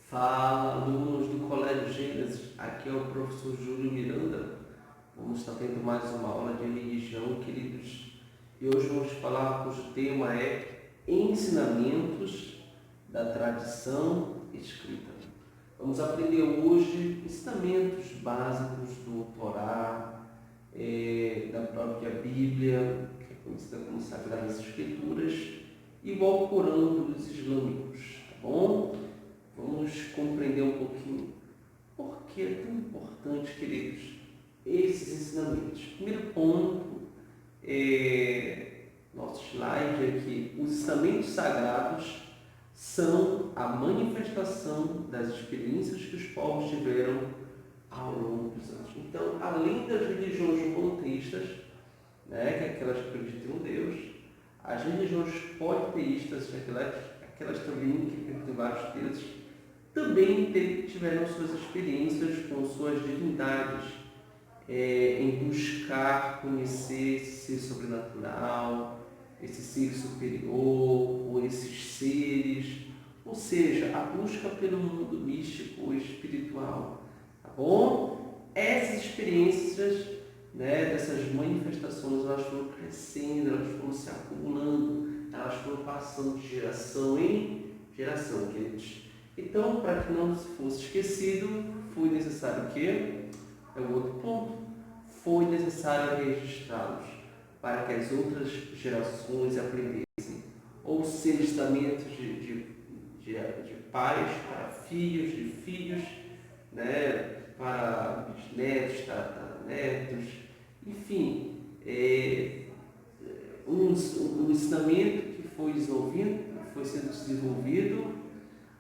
Fala, alunos do Colégio Gênesis, aqui é o professor Júlio Miranda. Vamos estar tendo mais uma aula de religião, queridos. E hoje vamos falar cujo tema é Ensinamentos da Tradição Escrita. Vamos aprender hoje ensinamentos básicos do Torá, da própria Bíblia, que é conhecida como Sagradas Escrituras, e o Alcorão dos islâmicos, tá bom? Vamos compreender um pouquinho por que é tão importante, queridos, esses ensinamentos. Primeiro ponto, nosso slide é que os ensinamentos sagrados são a manifestação das experiências que os povos tiveram ao longo dos anos. Então, além das religiões monoteístas, que é aquelas que acreditam em Deus, as religiões politeístas, aquelas também que acreditam em vários deuses, também tiveram suas experiências com suas divindades, em buscar conhecer esse ser sobrenatural, esse ser superior, ou esses seres, ou seja, a busca pelo mundo místico e espiritual, tá bom? Essas experiências, dessas manifestações, elas foram crescendo, elas foram se acumulando, elas foram passando de geração em geração, queridos. Então, para que não fosse esquecido, foi necessário o quê? É o outro ponto. Foi necessário registrá-los para que as outras gerações aprendessem. Ou seja, ensinamentos de pais para filhos, de filhos, para bisnetos, tataranetos, enfim, um ensinamento que foi sendo desenvolvido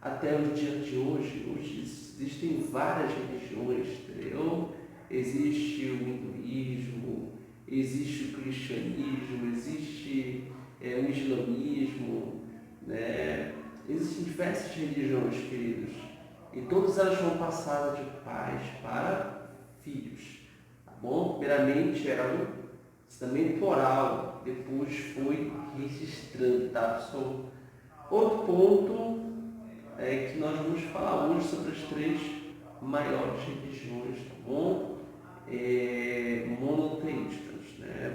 até os dias de hoje. Hoje existem várias religiões, entendeu? Existe o hinduísmo, existe o cristianismo, existe o islamismo, Existem diversas religiões, queridos, e todas elas foram passadas de pais para filhos, tá bom? Primeiramente era um ensinamento oral, depois foi registrando, tá, pessoal? Outro ponto é que nós vamos falar hoje sobre as três maiores religiões, tá bom? Monoteístas,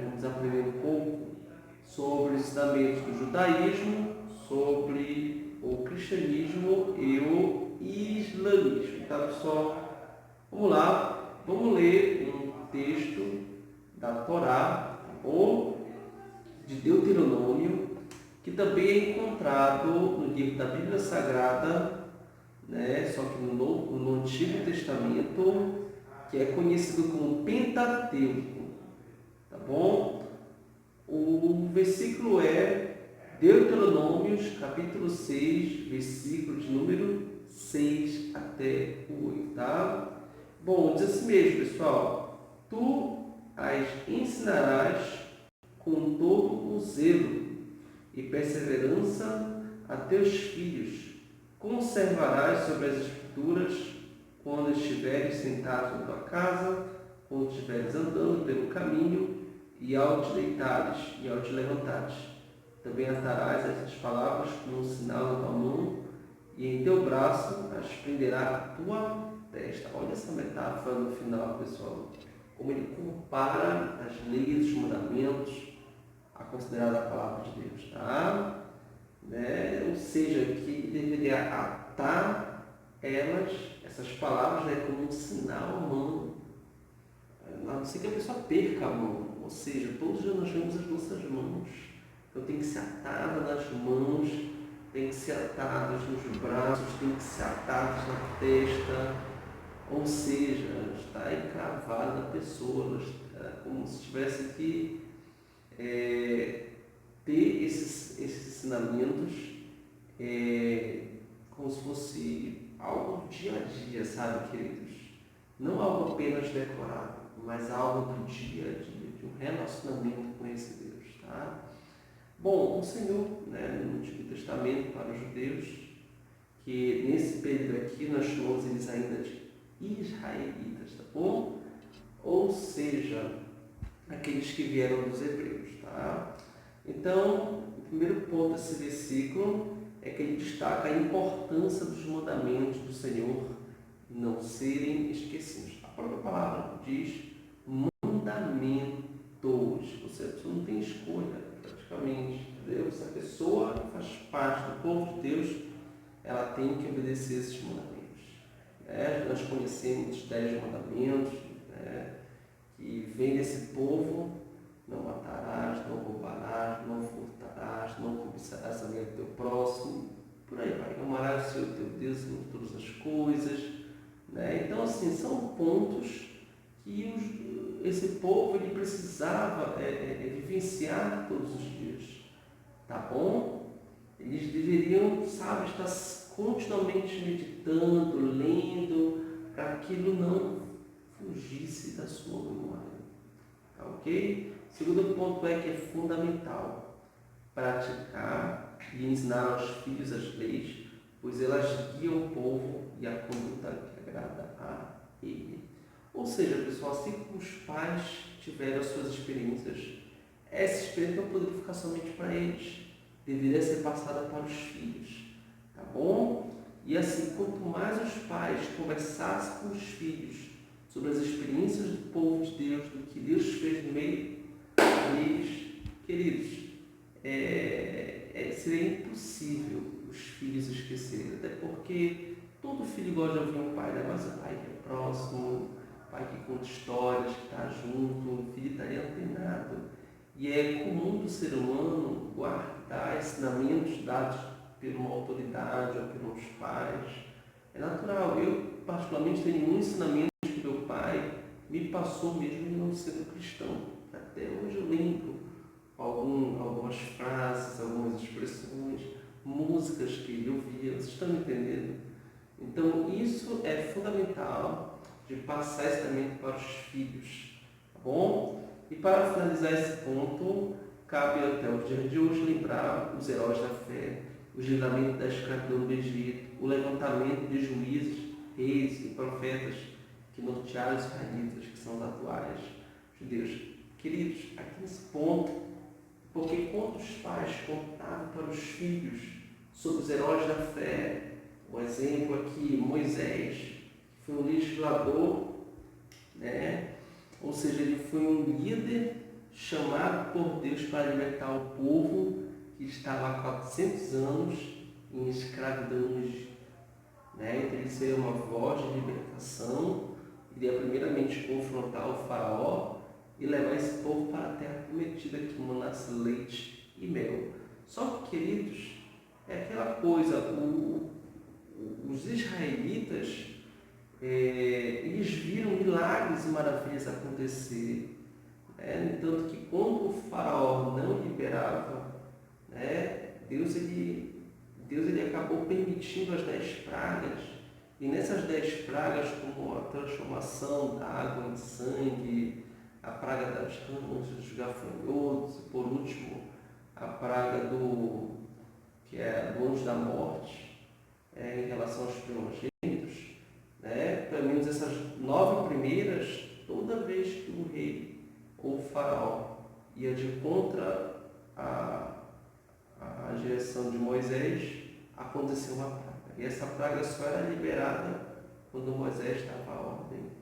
Vamos aprender um pouco sobre os ensinamentos do judaísmo, sobre o cristianismo e o islamismo, tá, pessoal? Vamos lá, vamos ler um texto da Torá, tá bom? De Deuteronômio, que também é encontrado no livro da Bíblia Sagrada, só que no Antigo Testamento, que é conhecido como Pentateuco, tá bom? O versículo é Deuteronômios, capítulo 6, versículo de número 6 até o 8, tá? Bom, diz assim mesmo, pessoal: tu as ensinarás com todo o zelo e perseverança a teus filhos. Conservarás sobre as Escrituras quando estiveres sentado na tua casa, quando estiveres andando pelo caminho, e ao te deitares e ao te levantares. Também atarás essas palavras como um sinal na tua mão, e em teu braço as prenderá a tua testa. Olha essa metáfora no final, pessoal. Como ele compara as leis, os mandamentos, a considerada a palavra de Deus, tá? Ou seja, que ele deveria atar essas palavras, como um sinal à mão, a não ser que a pessoa perca a mão, ou seja, todos nós temos as nossas mãos, então tem que ser atada nas mãos, tem que ser atadas nos braços, tem que ser atadas na testa, ou seja, está encravada na pessoa, como se tivesse que ter esses ensinamentos como se fosse algo do dia a dia, sabe, queridos? Não algo apenas decorado, mas algo do dia a dia, de um relacionamento com esse Deus, tá? Bom, o Senhor, no Antigo Testamento, para os judeus, que nesse período aqui nós chamamos eles ainda de israelitas, tá bom? Ou seja, aqueles que vieram dos hebreus, tá? Então, o primeiro ponto desse versículo é que ele destaca a importância dos mandamentos do Senhor não serem esquecidos. A própria palavra diz mandamentos, você não tem escolha praticamente, entendeu? Se a pessoa faz parte do povo de Deus, ela tem que obedecer esses mandamentos. Nós conhecemos os 10 mandamentos, que vem desse povo: não matarás, não roubarás, não furtarás, não cobiçarás a mulher do teu próximo, por aí vai, amarás o Senhor teu Deus em todas as coisas. Então, assim, são pontos que esse povo ele precisava vivenciar todos os dias, tá bom? Eles deveriam, estar continuamente meditando, lendo, para que aquilo não fugisse da sua memória, tá ok? O segundo ponto é que é fundamental praticar e ensinar aos filhos as leis, pois elas guiam o povo e a conduta que agrada a ele. Ou seja, pessoal, assim como os pais tiveram as suas experiências, essa experiência não poderia ficar somente para eles, deveria ser passada para os filhos, tá bom? E assim, quanto mais os pais conversassem com os filhos sobre as experiências do povo de Deus, do que Deus fez no meio deles, queridos, seria impossível os filhos esquecerem, até porque todo filho gosta de ouvir um pai, né? Mas o pai que é próximo, o pai que conta histórias, que está junto, o filho está ali antenado. E é comum do ser humano guardar ensinamentos dados por uma autoridade ou pelos pais. É natural. Eu, particularmente, tenho um ensinamento que meu pai me passou mesmo de não sendo cristão. Até hoje eu lembro algumas frases, algumas expressões, músicas que ele ouvia. Vocês estão entendendo? Então, isso é fundamental de passar esse ensinamento para os filhos, tá bom? E para finalizar esse ponto, cabe até o dia de hoje lembrar os heróis da fé, o livramento da escravidão do Egito, o levantamento de juízes, reis e profetas que nortearam os israelitas, que são os atuais judeus. Queridos, aqui nesse ponto, porque quando os pais contavam para os filhos sobre os heróis da fé, um exemplo aqui, Moisés, que foi um legislador, ou seja, ele foi um líder chamado por Deus para libertar o povo que estava há 400 anos em escravidão no Egito. Então ele seria uma voz de libertação, iria primeiramente confrontar o faraó e levar esse povo para a terra prometida que manasse leite e mel. Só que, queridos, é aquela coisa, os israelitas, eles viram milagres e maravilhas acontecer. No entanto, que quando o faraó não liberava, Deus ele acabou permitindo as 10 pragas. E nessas 10 pragas, como a transformação da água em sangue, a praga das rãs, dos gafanhotos, e por último, a praga do anjo da morte, em relação aos primogênitos, pelo menos essas 9 primeiras, toda vez que o rei ou o faraó ia de contra a direção de Moisés, aconteceu uma praga. E essa praga só era liberada quando Moisés estava à ordem.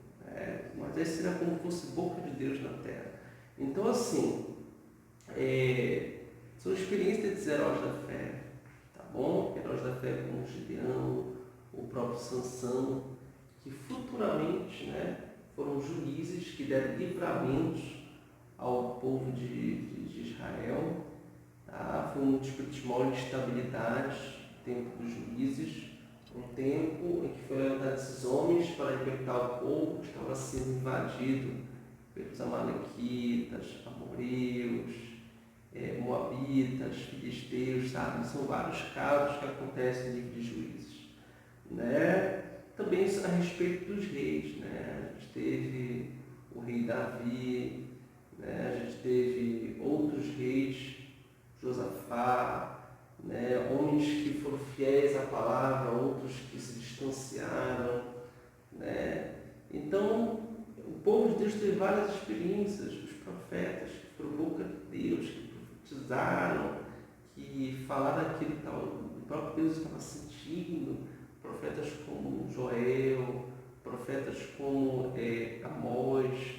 Moisés seria como se fosse boca de Deus na terra. Então, assim, são experiências desses heróis da fé, tá bom? Heróis da fé como Gideão, o próprio Sansão, que futuramente foram juízes que deram livramentos ao povo de Israel. Foi um dos primórdios de estabilidade, o tempo dos juízes, um tempo em que foi levantado esses homens para libertar o povo que estava sendo invadido pelos amalequitas, amoreus, moabitas, filisteus, sabe? São vários casos que acontecem no livro de Juízes. Também a respeito dos reis, a gente teve o rei Davi, a gente teve outros reis, Josafá, homens que foram fiéis à palavra, outros que se distanciaram. Então, o povo de Deus teve várias experiências, os profetas que foram boca de Deus, que profetizaram, que falaram aquilo que estava próprio Deus estava sentindo. Profetas como Joel, profetas como Amós,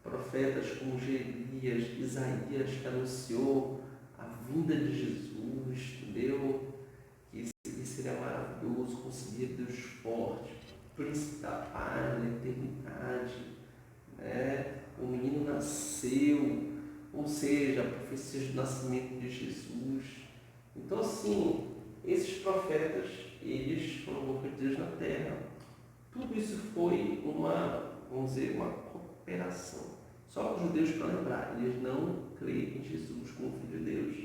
profetas como Jeremias, Isaías, que anunciou a vinda de Jesus, entendeu? Que seria maravilhoso, conseguir Deus forte, príncipe da paz, da eternidade, né? O menino nasceu, ou seja, a profecia do nascimento de Jesus. Então, assim, esses profetas, eles foram boca de Deus na terra. Tudo isso foi vamos dizer, uma cooperação. Só os judeus, para lembrar, eles não creem em Jesus como Filho de Deus.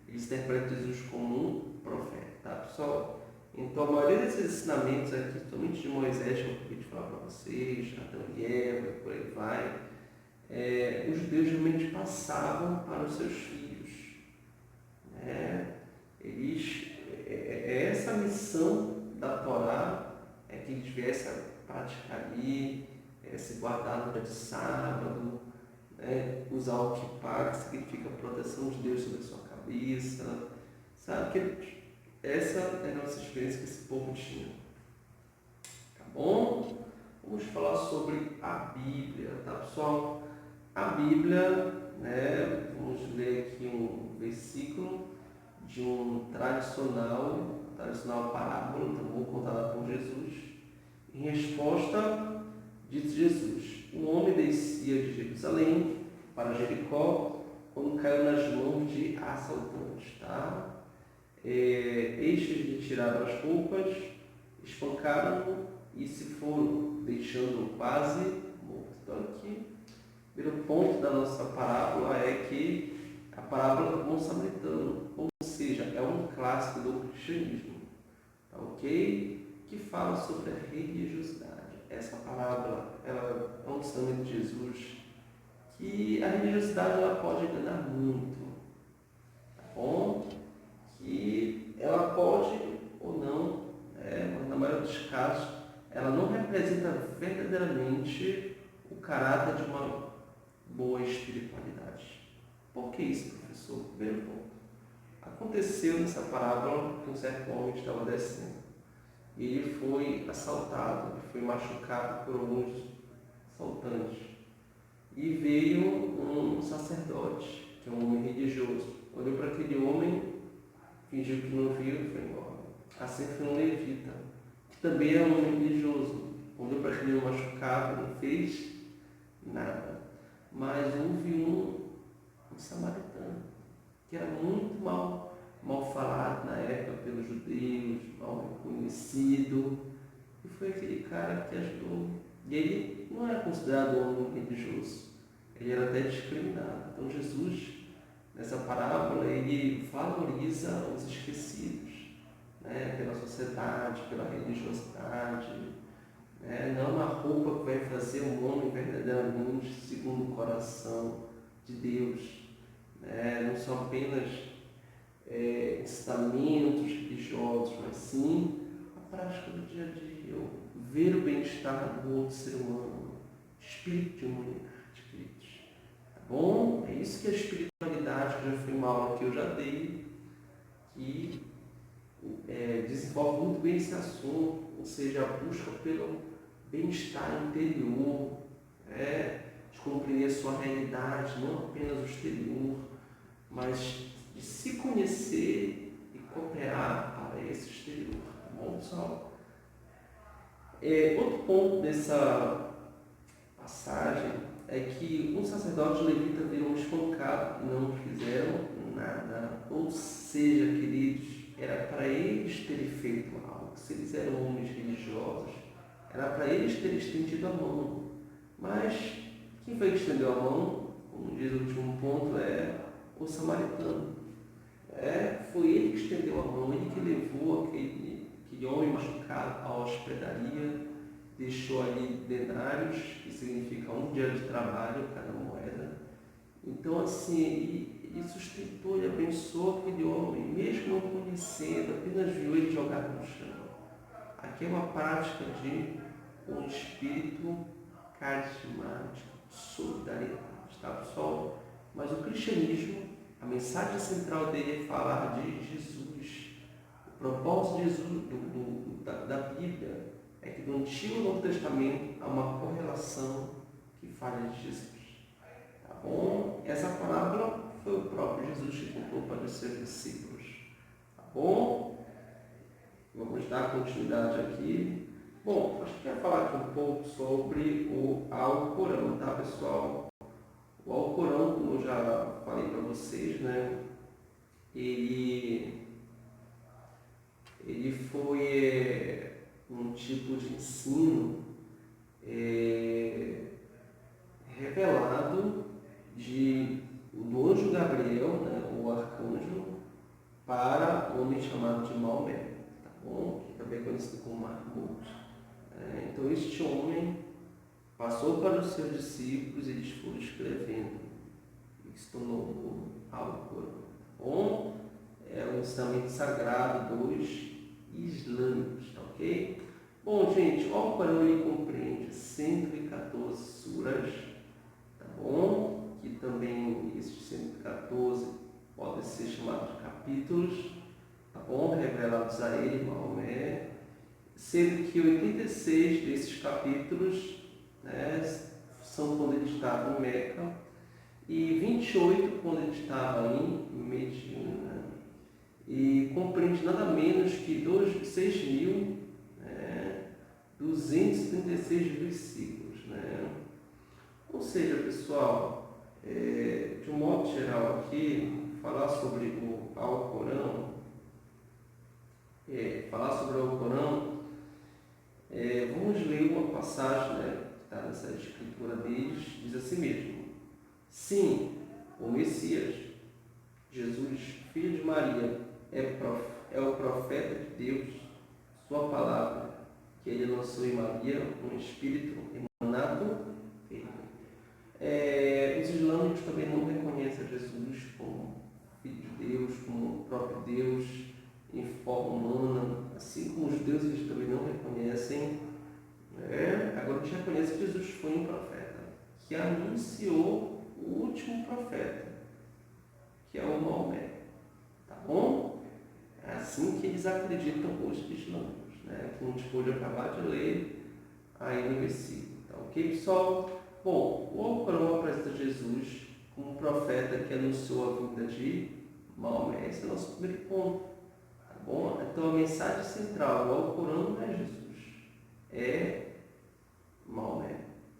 Eles interpretam Jesus como um profeta, tá, pessoal? Então, a maioria desses ensinamentos aqui, somente de Moisés, que eu acabei de falar para vocês, Adão e Eva, por aí vai, os judeus realmente passavam para os seus filhos. Essa missão da Torá é que eles viessem a praticar ali, se guardar no dia de sábado, usar o kippah, que significa proteção de Deus sobre a sua cabeça. Sabe que essa é a nossa experiência que esse povo tinha. Tá bom? Vamos falar sobre a Bíblia, tá, pessoal? A Bíblia, vamos ler aqui um versículo de um tradicional parábola, então, contada por Jesus. Em resposta, disse Jesus: um homem descia de Jerusalém para Jericó quando caiu nas mãos de assaltantes. Tá? Estes lhe tiraram as roupas, espancaram-no e se foram, deixando-o quase morto. Então, aqui, o primeiro ponto da nossa parábola é que a parábola do bom samaritano, ou seja, é um clássico do cristianismo, tá, ok? Que fala sobre a religiosidade. Essa parábola, ela é um ensinamento de Jesus que a religiosidade ela pode enganar muito, tá bom? Que ela pode ou não, mas na maioria dos casos, ela não representa verdadeiramente o caráter de uma boa espiritualidade. Por que isso, professor? Primeiro ponto. Aconteceu nessa parábola que um certo homem estava descendo. E ele foi assaltado, foi machucado por alguns assaltantes. E veio um sacerdote, que é um homem religioso. Olhou para aquele homem, fingiu que não viu e foi embora. Assim foi um levita, que também é um homem religioso. Olhou para aquele homem machucado, não fez nada. Mas houve um samaritano, que era muito mal falado na época pelos judeus, mal reconhecido, e foi aquele cara que ajudou. E ele não era considerado um homem religioso, ele era até discriminado. Então Jesus, nessa parábola, ele valoriza os esquecidos, pela sociedade, pela religiosidade, não uma roupa que vai fazer um homem verdadeiramente segundo o coração de Deus. Não são apenas ensinamentos religiosos, mas sim a prática do dia a dia, ver o bem-estar do outro ser humano, espírito de humanidade, queridos. Tá bom? É isso que a espiritualidade, que já foi uma aula que eu já dei, que desenvolve muito bem esse assunto, ou seja, a busca pelo bem-estar interior, de compreender a sua realidade, não apenas o exterior, mas de se conhecer e cooperar para esse exterior. Tá bom, pessoal? Outro ponto dessa passagem é que um sacerdote levita viram espancado e não fizeram nada. Ou seja, queridos, era para eles terem feito algo. Se eles eram homens religiosos, era para eles terem estendido a mão. Mas quem foi que estendeu a mão? Como diz o último ponto, o samaritano. Foi ele que estendeu a mão, ele que levou aquele homem machucado à hospedaria, deixou ali denários, que significa um dia de trabalho, cada moeda. Então, assim, ele sustentou e abençoou aquele homem, mesmo não conhecendo, apenas viu ele jogado no chão. Aqui é uma prática de um espírito carismático, solidariedade, tá, pessoal? Mas o cristianismo, a mensagem central dele é falar de Jesus, o propósito de Jesus, da Bíblia é que no Antigo e Novo Testamento há uma correlação que fala de Jesus. Tá bom? Essa parábola foi o próprio Jesus que contou para os seus discípulos. Tá bom? Vamos dar continuidade aqui. Bom, acho que eu quero falar aqui um pouco sobre o Alcorão, tá, pessoal? O Alcorão, como eu já falei para vocês, né? Ele foi um tipo de ensino revelado do anjo Gabriel, né, o arcanjo, para o homem chamado de Maomé, tá bom? Que também é conhecido como Mahmoud. Então este homem passou para os seus discípulos e eles foram escrevendo, e se tornou o Alcorão. Tá bom? É um ensinamento sagrado dos islâmicos, tá ok? Bom, gente, o Alcorão ele compreende 114 suras, tá bom? Que também esses 114 podem ser chamados de capítulos, tá bom? Revelados a ele, Maomé, sendo que 86 desses capítulos, né, são quando ele estava em Meca e 28 quando ele estava em Medina. E compreende nada menos que 6.236 versículos, né? Ou seja, pessoal, de um modo geral aqui, falar sobre o Alcorão, vamos ler uma passagem, né, que está nessa escritura deles, diz assim mesmo: sim, o Messias, Jesus, filho de Maria, é o profeta de Deus, sua palavra, que ele lançou em Maria, um espírito emanado dele. Os islâmicos também não reconhecem Jesus como filho de Deus, como próprio Deus, em forma humana, assim como os judeus eles também não reconhecem. Agora a gente reconhece que Jesus foi um profeta, que anunciou o último profeta, que é o Maomé. Tá bom? É assim que eles acreditam os islâmicos, né? Como a gente pôde acabar de ler aí no versículo. Tá ok, pessoal? Bom, o Alcorão apresenta Jesus como um profeta que anunciou a vinda de Maomé. Esse é o nosso primeiro ponto. Tá bom? Então a mensagem central do Alcorão não é Jesus, é Maomé.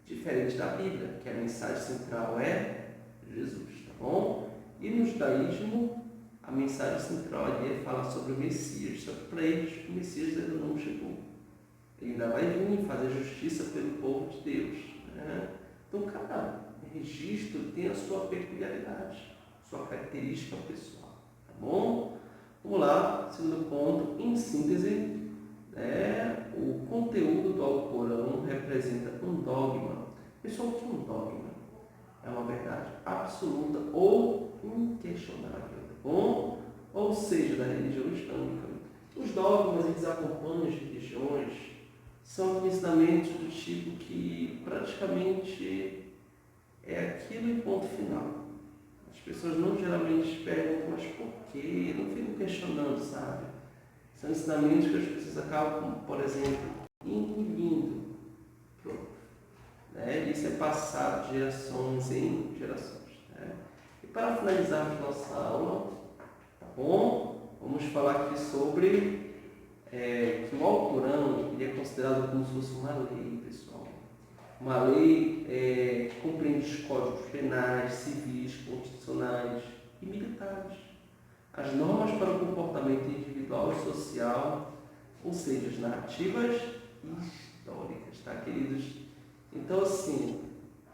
Diferente da Bíblia, que a mensagem central é Jesus. Tá bom? E no judaísmo, a mensagem central ali é falar sobre o Messias, só que para eles o Messias ainda não chegou. Ele ainda vai vir fazer justiça pelo povo de Deus, né? Então cada registro tem a sua peculiaridade, sua característica pessoal, tá bom? Vamos lá, segundo ponto, em síntese, o conteúdo do Alcorão representa um dogma. Pessoal, o que é um dogma? É uma verdade absoluta ou inquestionável, tá bom? Ou seja, da religião islâmica. Os dogmas, eles acompanham as religiões, são ensinamentos do tipo que praticamente é aquilo e ponto final. As pessoas não geralmente perguntam, mas por quê? Não ficam questionando, sabe? São ensinamentos que as pessoas acabam, por exemplo, engolindo. Pronto. Isso é passado de gerações em gerações. Né? E para finalizarmos nossa aula, tá bom? Vamos falar aqui sobre que o Alcorão ele é considerado como se fosse uma lei, pessoal. Uma lei que compreende os códigos penais, civis, constitucionais e militares. As normas para o comportamento individual e social, ou seja, as narrativas históricas, tá, queridos? Então, assim,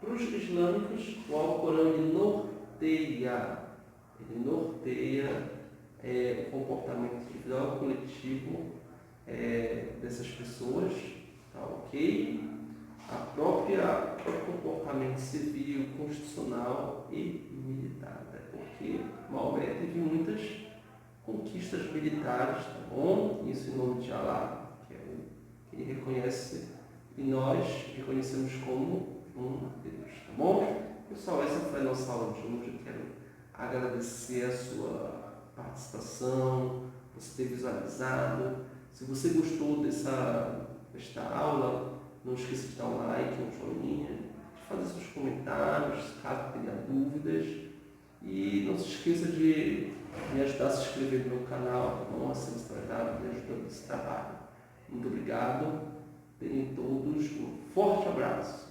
para os islâmicos, o Alcorão ele norteia o comportamento individual e coletivo dessas pessoas, tá ok? O próprio comportamento civil, constitucional e militar, né? Porque Maomé teve muitas conquistas militares, tá bom? Isso em nome de Alá, que é o que ele reconhece e nós reconhecemos como um Deus, tá bom? Pessoal, essa foi a nossa aula de hoje. Eu quero agradecer a sua participação, você ter visualizado. Se você gostou desta aula, não esqueça de dar um like, um joinha, de fazer seus comentários, caso tenha dúvidas. E não se esqueça de me ajudar a se inscrever no meu canal, tá bom? Assim você vai estar me ajudando nesse trabalho. Muito obrigado. Tenham todos um forte abraço.